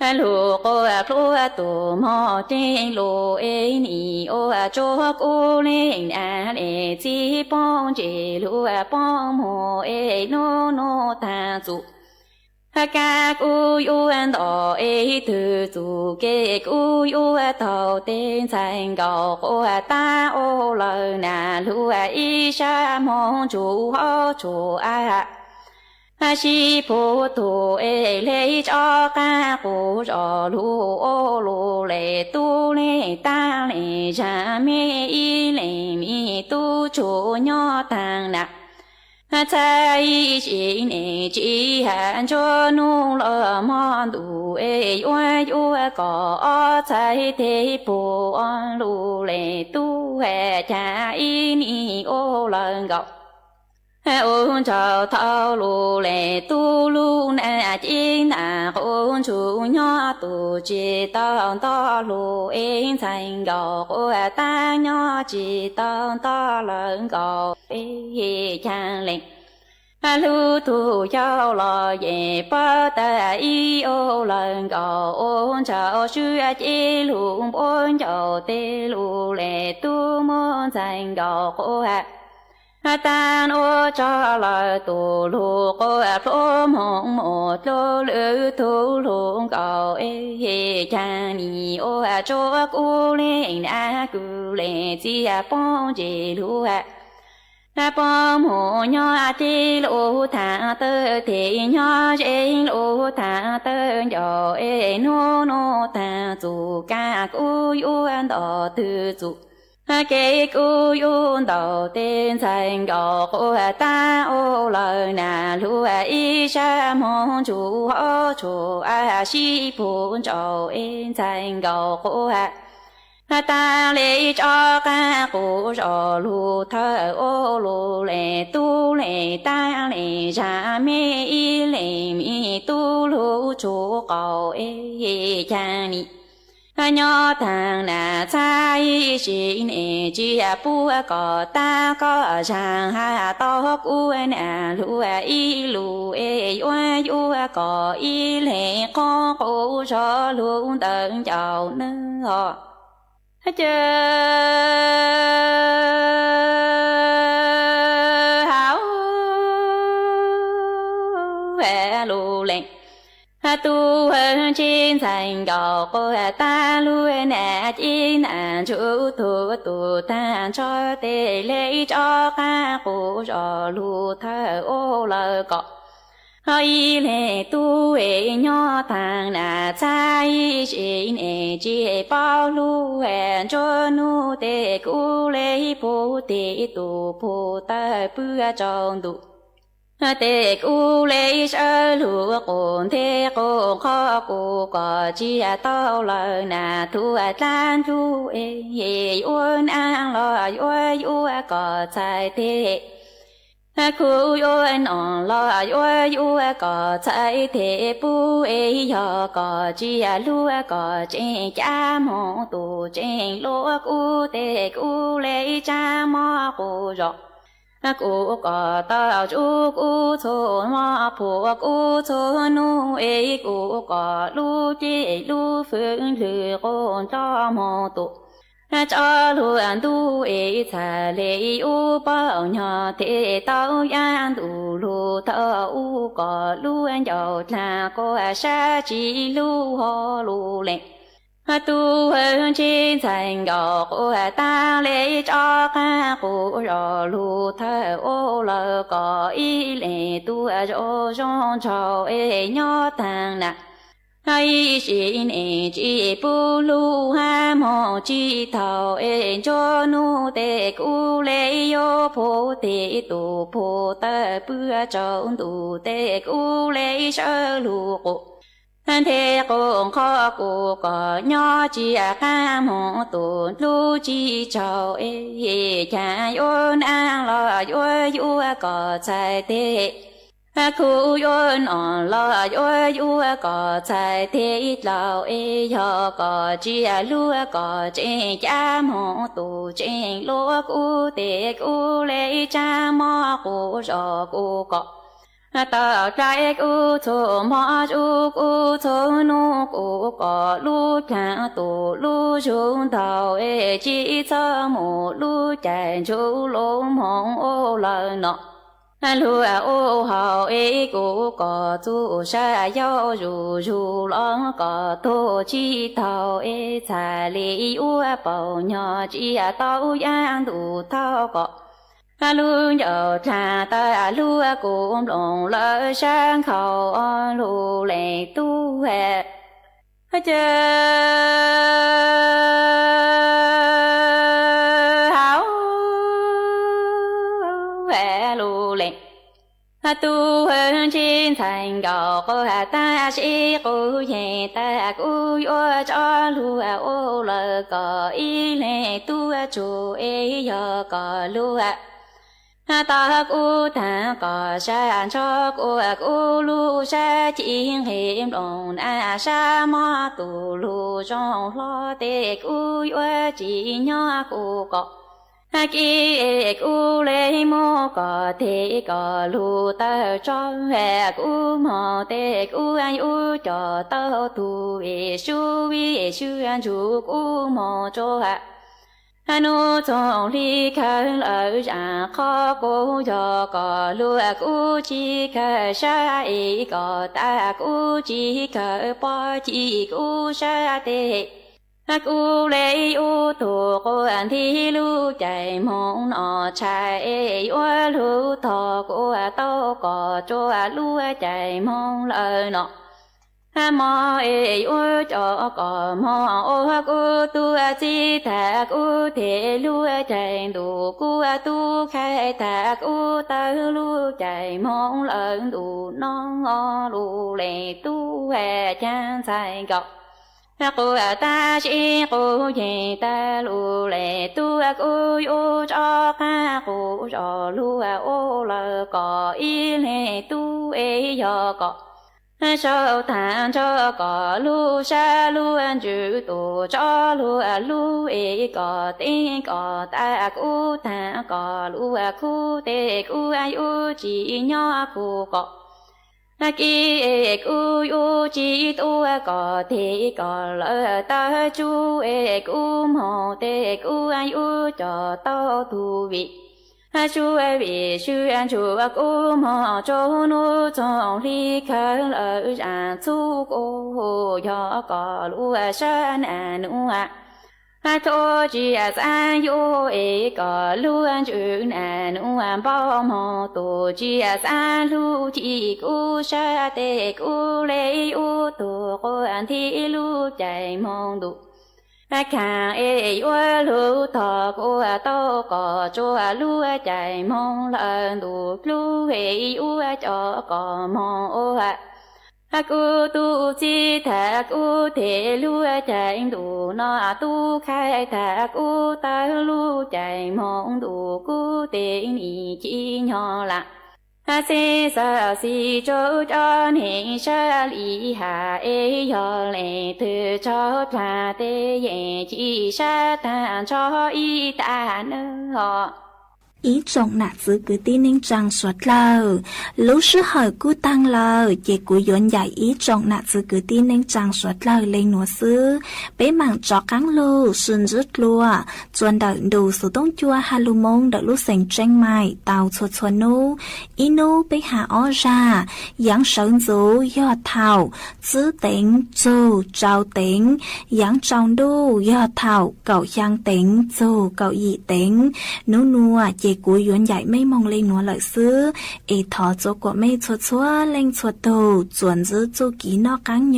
lu cô lu tu mò trên lu e ni ô cho cô lên e chi bông chỉ lu bông mò e no ta zu ca cô yêu anh đỏ e từ zu ke cô yêu tàu tên thành cầu cô ta ô lời nà lu e sa mong chủ ho chủ a si phù tu e lê cho ca cô cho lu ô lu lê tu lê ta lê cha mê y lê mi tu chủ nhỏ tang nà cha y chi nê chi han cho nu lơ mòn tu e yua có chai thế phù on lu lê tu he cha y ni ô lần gọc ôn chào thao lu lệ tu lu nè chi nà ôn chủ nhỏ tu chi tao to lu yên thành gạo của ta nhỏ chi tao to lớn gạo ý chan lệnh lu tu giao lo về ba ta y ô lần gạo ôn chào sư chi lu ôn chào tê lu lệ tu môn thành gạo của ta ô cho lời tu lu cô phô mong một lô lư tu lu cầu e cha ni ô cho cô lên a cu lên chi bông chỉ lu bông hồ nhỏ ti lu thả tơ thì nhỏ trên lu thả tơ nhỏ e no ta zu ca cu yu đỏ từ zu cái cô yun đầu tiên thành cầu cô ta ô lời nà lu y sa mong chủ ho chủ a si phù châu in thành cầu cô ta lấy cho ca cô cho lu thơ ô lu lệ tu lệ ta lệ cha mê y lệ mi tu lu chủ cầu e cha ni nhỏ thằng nà sai chỉ nè chỉ bu có ta có chàng ha to cu nà lu y lu e yu có y lệ có cô cho lu tận chào nữa chờ hảo về lu lệnh tu hơn trên thành cầu cô ta lui nè chi nà chú tu ta cho tê lấy cho ca cô cho lu thơ ô lơ cọ y lệ tu e nhỏ thằng nà chai chi nè chi bao lu hẹn cho nu tê cu lấy bố tê tu bố ta bữa trong tu tê cu lấy sơ lúa cồn thế cô khó cô có chia tao lời nà thu tan chu ê uốn ăn lo uốn có trái thế khu uốn on lo uốn có trái thế bu ê yo có chia lúa có trên cha mong tu trên lúa cu tê cu lấy cha mò cu rồi cô có tao chú cô cho hoa phụ cô cho nu ấy cô có lu chế lu phương lư con cho mò tụ cho luôn tu ấy thà lệ u bao nhỏ thế tao yan tu lu thao u có lu anh giàu là cô sa chỉ lu ho lu lệ tu hơn trên thành gò của ta lấy cho ca của rò lu thơ ô lờ có ý lệ tu rò rong trò ê nhó thang nè hay xin ê chỉ bu lu ha mò chỉ thầu ê cho nu tê cu lấy yo phô tê tu phô tơ bữa trâu tu tê cu lấy sơ lu cụ thế con khó cô có nhỏ chỉ ca mong tu lu chỉ chào ê cha yon an lo yo có trái thế khu yon on lo yo có trái thế lao ê yo có chỉ lu có trên cha mong tu trên lúa cu tê cu lấy cha mò cu rồi cu có ta trai cu cho ma chu cu cho nu cu có lu cha tu lu chung tao ê chỉ cho mu lu chạy chu lu mong ô lời nọ lu ô hào ê cu có chu sa yao ru ru long có tu chỉ tao ê cha li u bao nhỏ chỉ tao yang tu tao có lu nhờ cha ta lu cũng lòng lỡ sang khẩu lu lệ tu hệ chớ hảo hệ lu lệ tu hơn trên thành gò cô ta sĩ cô về ta cô yo cho lu ô lỡ có ý lệ tu chủ ê yo có lu ta cô ta có sa cho cô lu sa chiên hiểm đồng sa ma tu lu trong lo tê cô yo chỉ nhỏ cô có kia cô lấy mô có thể có lu ta cho hè cô mò tê cô anh u cho tao tu về su anh chú cô mò cho hạ nu trong ly khăn ở ra khó cô cho có lúa cô chỉ khờ sa ý có ta cô chỉ khờ bỏ chỉ cô sa tê cô lấy u tu cô anh thi lu chạy mong nọ chạy u lu thọ cô tao có cho lúa chạy mong lời nọ mò ê u cho có mò ô cô tu chi thà cô thể lu chạy đủ cô tu khai thà cô ta lu chạy mong lợn đủ non ngò lu lệ tu hè chan sai gọc cô ta chỉ cô về ta lu lệ tu cô u cho ca cô cho lu ô lờ có ý lệ tu ê yo có sao thang cho có lu sa lu an chữ tu cho lu ê có tiếng có ta cu thang có lu cu tê cu ai u chỉ nhỏ cu có kia cu u chỉ tu có thể có lỡ ta chu ê cu mò tê cu ai u cho tao thú vị chú vì chú anh chú cô mò cho nu trong ly khăn ở ra chú cô yo có lu san an nu cho chỉ san yo e có lu an chú an nu bao mò tu chỉ san lu chỉ cô sa tê cô lấy u tu cô an thi lu chạy mong du khang ua lu thọ của tô cỏ chua lu chạy mong lần đủ lu ua cho cỏ mong ua aku tu chi thạc u thể lu chạy đủ nó tu khai thạc u ta lu chạy mong đủ cu tình ý chi nhỏ lạ si sa si châu cho nên sa li hà yo lệ từ cho ta tê ye chi sa ta cho y ta nữa ý trọng nạt giữ cứ tin nên chẳng xuất lờ lúc sư hỏi cú tăng lờ chỉ cú dọn dạy ý trọng nạt giữ cứ tin nên chẳng xuất lờ lên nửa sư bế mạng cho cắn lô xuân rứt lùa chuẩn đợi đủ số tông chua hà lù mông đợi lúc sành tranh mài tàu chuột chuột nô ý nô bế hạ ó ra giáng sơn dấu do thảo giữ tính dù trao tính giáng trong đô do thảo cậu giang tính dù cậu dị tính nô nùa chỉ cú yuan dạy mấy mong lên nó lợi xứ ê thọ chỗ của mấy chuột chúa lên chuột đầu chuẩn giữ chỗ ký nó cắn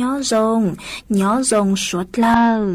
nhỏ rồng suốt lờ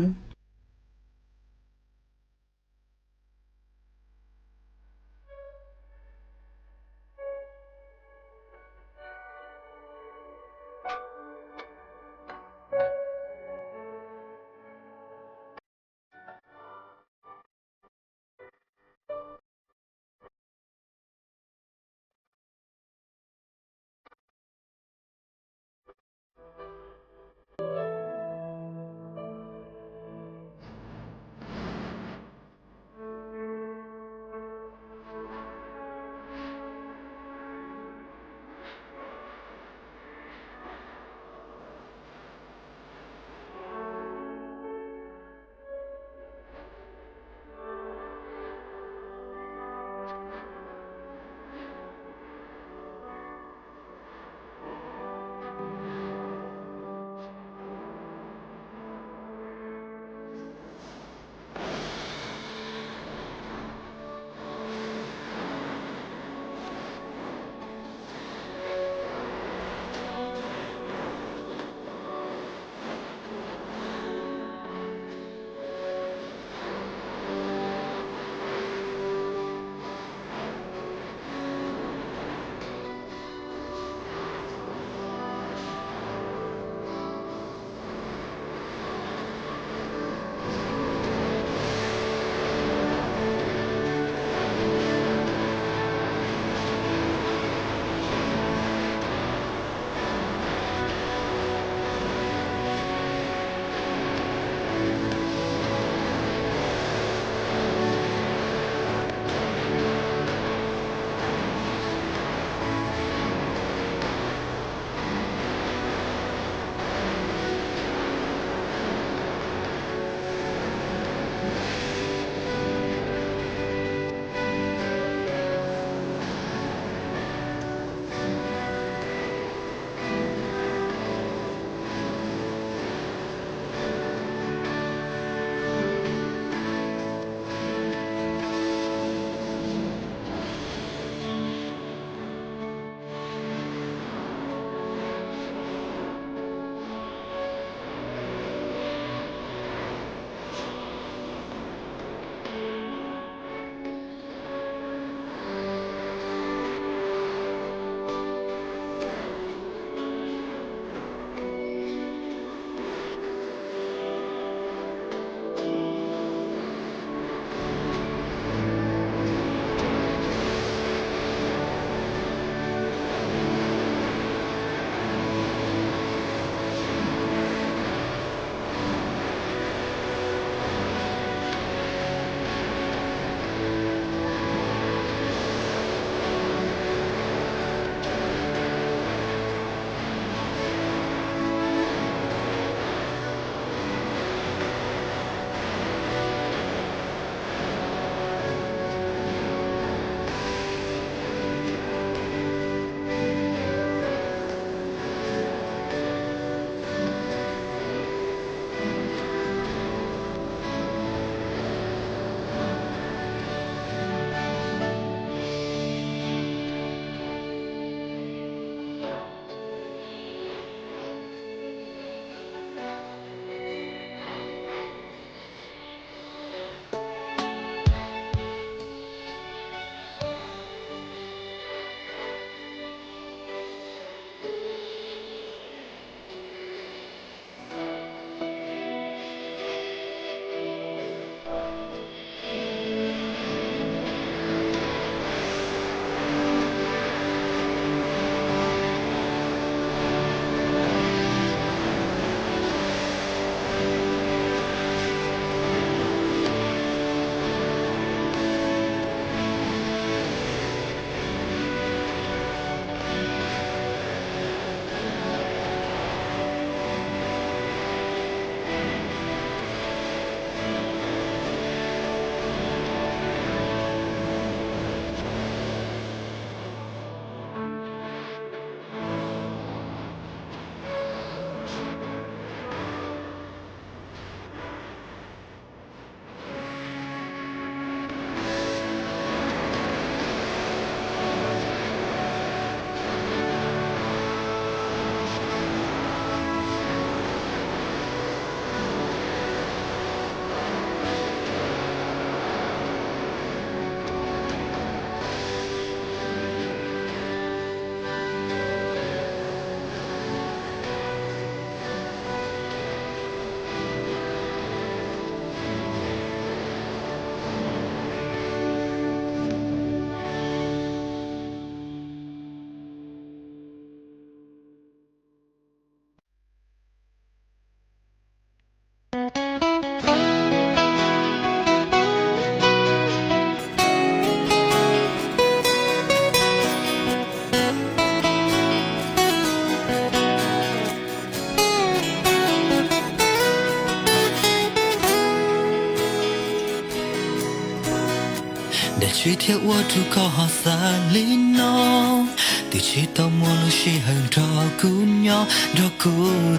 的去贴我住口好萨里诺，第七道莫路西很照顾鸟，照顾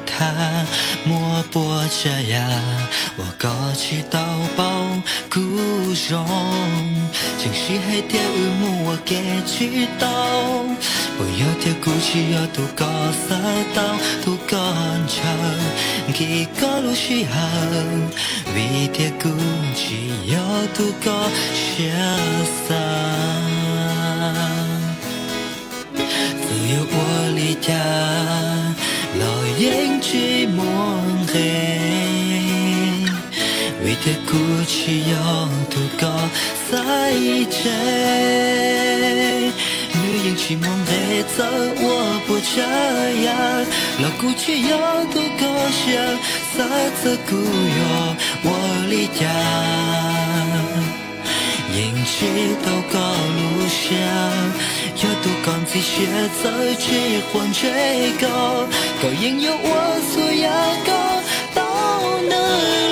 他莫波加呀，我高起刀包孤荣，情绪黑点乌木我给知道，不要贴古气要都高撒刀都干唱，给高路西好，为贴古气要都高下撒。自由我离家，老鹰去梦黑，为贴古气要都高撒一切。女人去梦黑走，我不这样，老古气要都高下，撒着古哟我离家。引起到高路上，要都讲这些在结婚这个，高音有我所要高，到那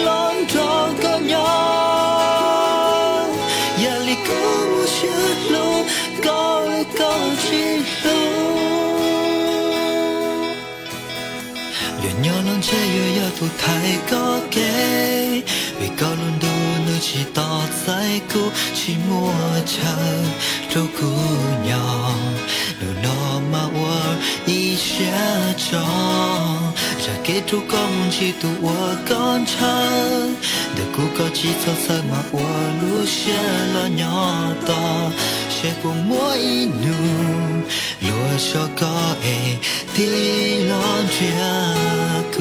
浪着个鸟，压力够下路，高了高起路。连鸟浪这又要都太高给，为高轮都能起到在谷起莫成周姑娘，路那么我一下中，这给主高梦起度我刚唱，的谷高起草草嘛我路下了鸟道，写过莫一怒，落小高诶地浪着谷。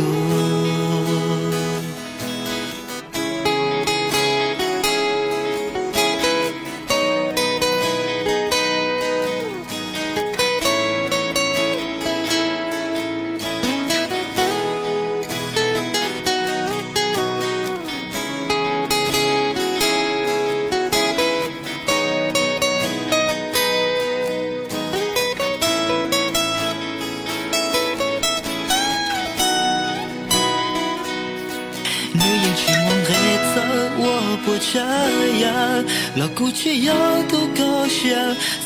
这样，老古去要都高兴，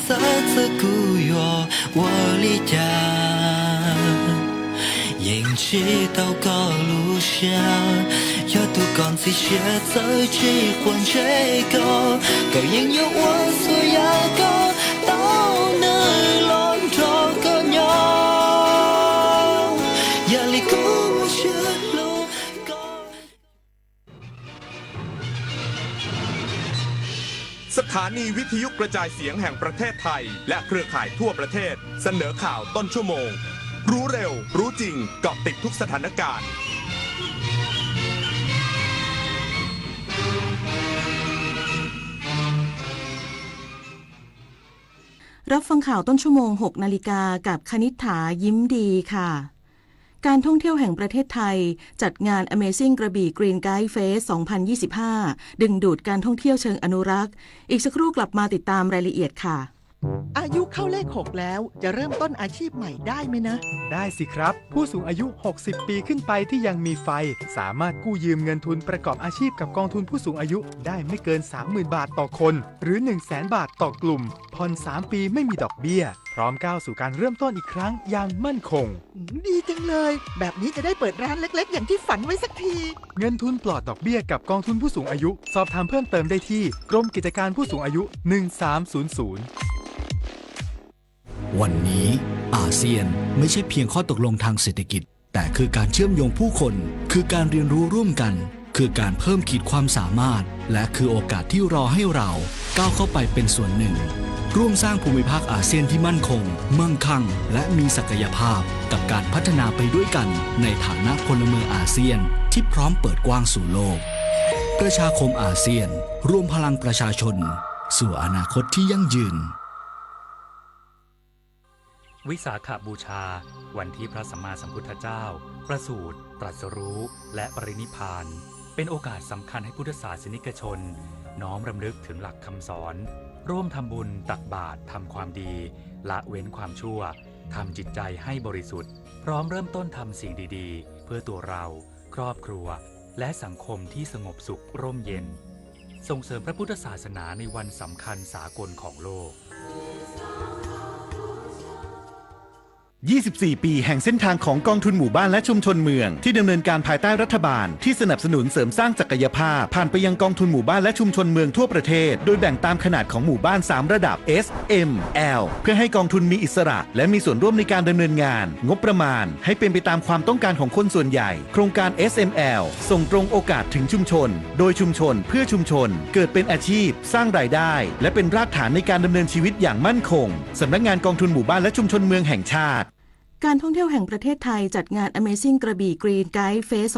撒着古哟我离家，引起到高路上，要都讲这些在结婚这个，高音有我所要高，到那浪着个鸟，压力够下路。สถานีวิทยุกระจายเสียงแห่งประเทศไทยและเครือข่ายทั่วประเทศเสนอข่าวต้นชั่วโมงรู้เร็วรู้จริงเกาะติดทุกสถานการณ์รับฟังข่าวต้นชั่วโมง 6 นาฬิกากับคณิษฐายิ้มดีค่ะการท่องเที่ยวแห่งประเทศไทยจัดงาน Amazing กระบี่ Green Guide Fest 2025 ดึงดูดการท่องเที่ยวเชิงอนุรักษ์อีกสักครู่กลับมาติดตามรายละเอียดค่ะอายุเข้าเลข 6 แล้วจะเริ่มต้นอาชีพใหม่ได้ไหมนะได้สิครับผู้สูงอายุ60ปีขึ้นไปที่ยังมีไฟสามารถกู้ยืมเงินทุนประกอบอาชีพกับกองทุนผู้สูงอายุได้ไม่เกิน 30,000 บาทต่อคนหรือ 100,000 บาทต่อกลุ่มผ่อน3 ปีไม่มีดอกเบี้ยพร้อมก้าวสู่การเริ่มต้นอีกครั้งอย่างมั่นคงดีจังเลยแบบนี้จะได้เปิดร้านเล็กๆอย่างที่ฝันไว้สักทีเงินทุนปลอดดอกเบี้ยกับกองทุนผู้สูงอายุสอบถามเพิ่มเติมได้ที่กรมกิจการผู้สูงอายุ1300วันนี้อาเซียนไม่ใช่เพียงข้อตกลงทางเศรษฐกิจแต่คือการเชื่อมโยงผู้คนคือการเรียนรู้ร่วมกันคือการเพิ่มขีดความสามารถและคือโอกาสที่รอให้เราก้าวเข้าไปเป็นส่วนหนึ่งร่วมสร้างภูมิภาคอาเซียนที่มั่นคงมั่งคั่งและมีศักยภาพกับการพัฒนาไปด้วยกันในฐานะพลเมืองอาเซียนที่พร้อมเปิดกว้างสู่โลกประชาคมอาเซียนรวมพลังประชาชนสู่อนาคตที่ยั่งยืนวิสาขบูชาวันที่พระสัมมาสัมพุทธเจ้าประสูติตรัสรู้และปรินิพพานเป็นโอกาสสำคัญให้พุทธศาสนิกชนน้อมรำลึกถึงหลักคำสอนร่วมทำบุญตักบาตรทำความดีละเว้นความชั่วทำจิตใจให้บริสุทธิ์พร้อมเริ่มต้นทำสิ่งดีๆเพื่อตัวเราครอบครัวและสังคมที่สงบสุขร่มเย็น ส่งเสริมพระพุทธศาสนาในวันสำคัญสากลของโลก 24 ปีแห่งเส้นทางของกองทุนหมู่บ้านและชุมชนเมืองที่ดำเนินการภายใต้รัฐบาลที่สนับสนุนเสริมสร้างศักยภาพผ่านไปยังกองทุนหมู่บ้านและชุมชนเมืองทั่วประเทศโดยแบ่งตามขนาดของหมู่บ้าน 3 ระดับ S M L เพื่อให้กองทุนมีอิสระและมีส่วนร่วมในการดำเนินงานงบประมาณให้เป็นไปตามความต้องการของคนส่วนใหญ่โครงการ SML ส่งตรงโอกาสถึงชุมชนโดยชุมชนเพื่อชุมชนเกิดเป็นอาชีพสร้างรายได้และเป็นรากฐานในการดำเนินชีวิตอย่างมั่นคงสำนักงานกองทุนหมู่บ้านและชุมชนเมืองแห่งชาติการท่องเที่ยวแห่งประเทศไทยจัดงาน Amazing กระบี่ Green Guide Fest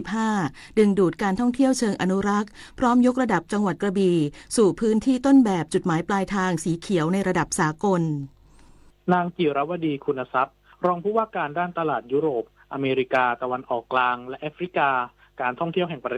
2025 ดึงดูดการท่องเที่ยวเชิงอนุรักษ์พร้อมยกระดับจังหวัดกระบี่สู่พื้นที่ต้นแบบจุดหมายปลายทางสีเขียวในระดับสากลนางจิรวดีคุณทรัพย์รองผู้ว่าการด้านตลาดยุโรปอเมริกาตะวันออกกลางและแอฟริกาการท่องเที่ยวแห่งประ